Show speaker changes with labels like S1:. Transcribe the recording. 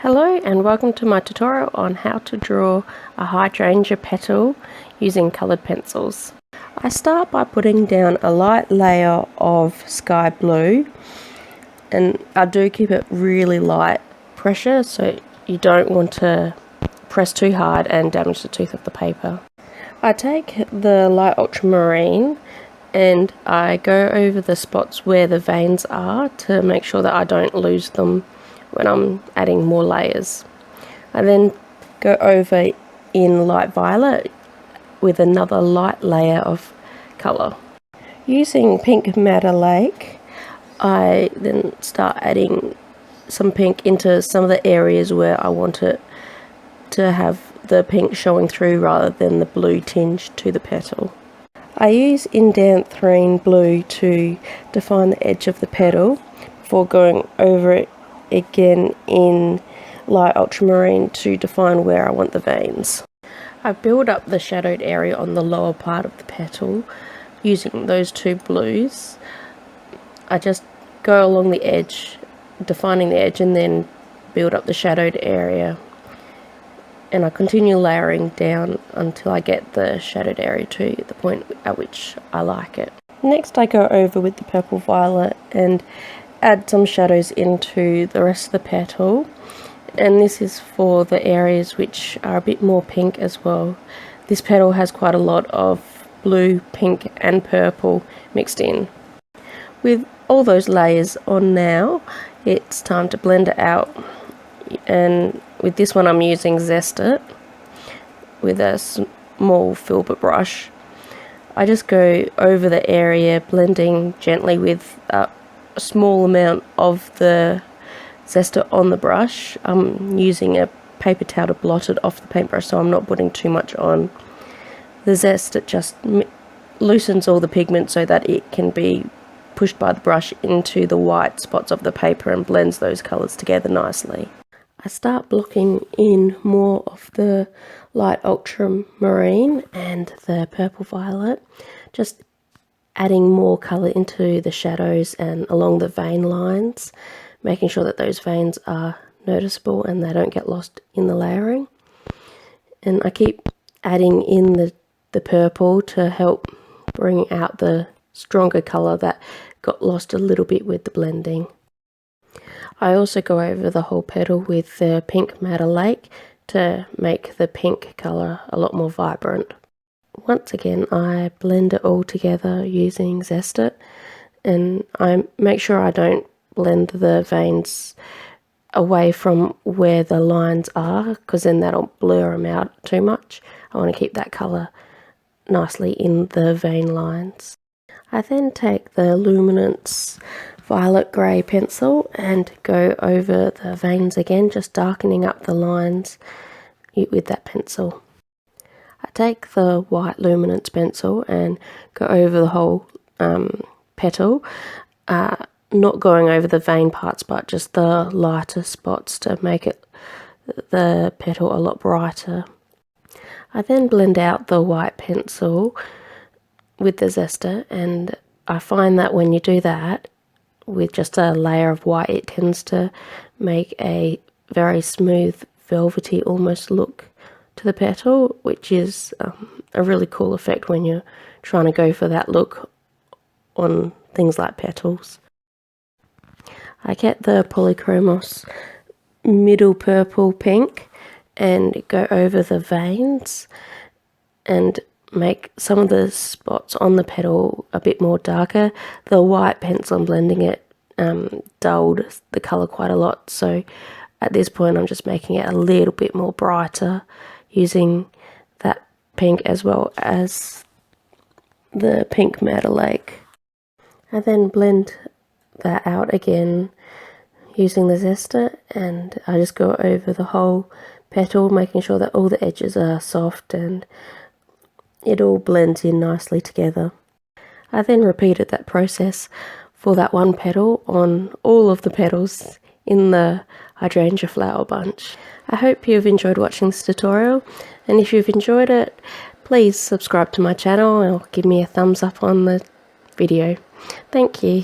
S1: Hello and welcome to my tutorial on how to draw a hydrangea petal using coloured pencils. I start by putting down a light layer of sky blue, and I do keep it really light pressure so you don't want to press too hard and damage the tooth of the paper. I take the light ultramarine and I go over the spots where the veins are to make sure that I don't lose them when I'm adding more layers. I then go over in light violet with another light layer of colour. Using pink madder lake, I then start adding some pink into some of the areas where I want it to have the pink showing through rather than the blue tinge to the petal. I use indanthrene blue to define the edge of the petal before going over it again in light ultramarine to define where I want the veins. I build up the shadowed area on the lower part of the petal using those two blues. I just go along the edge, defining the edge, and then build up the shadowed area, and I continue layering down until I get the shadowed area to the point at which I like it. Next I go over with the purple violet and add some shadows into the rest of the petal, and this is for the areas which are a bit more pink as well. This petal has quite a lot of blue, pink and purple mixed in. With all those layers on now, it's time to blend it out, and with this one I'm using Zest It with a small filbert brush. I just go over the area, blending gently with a small amount of the Zest It on the brush. I'm using a paper towel to blot it off the paintbrush, so I'm not putting too much on. The Zest It just loosens all the pigment so that it can be pushed by the brush into the white spots of the paper and blends those colours together nicely. I start blocking in more of the light ultramarine and the purple violet, just adding more colour into the shadows and along the vein lines, making sure that those veins are noticeable and they don't get lost in the layering. And I keep adding in the purple to help bring out the stronger colour that got lost a little bit with the blending. I also go over the whole petal with the pink madder lake to make the pink colour a lot more vibrant. Once again, I blend it all together using Zest It, and I make sure I don't blend the veins away from where the lines are, because then that'll blur them out too much. I want to keep that colour nicely in the vein lines. I then take the Luminance violet grey pencil and go over the veins again, just darkening up the lines with that pencil. I take the white Luminance pencil and go over the whole petal, not going over the vein parts but just the lighter spots to make the petal a lot brighter. I then blend out the white pencil with the Zest It, and I find that when you do that with just a layer of white, it tends to make a very smooth, velvety almost look to the petal, which is a really cool effect when you're trying to go for that look on things like petals. I get the Polychromos middle purple pink and go over the veins and make some of the spots on the petal a bit more darker. The white pencil and blending it dulled the colour quite a lot, so at this point I'm just making it a little bit more brighter using that pink as well as the pink madder lake. I then blend that out again using the Zest It, and I just go over the whole petal, making sure that all the edges are soft and it all blends in nicely together. I then repeated that process for that one petal on all of the petals in the hydrangea flower bunch. I hope you've enjoyed watching this tutorial, and if you've enjoyed it, please subscribe to my channel or give me a thumbs up on the video. Thank you.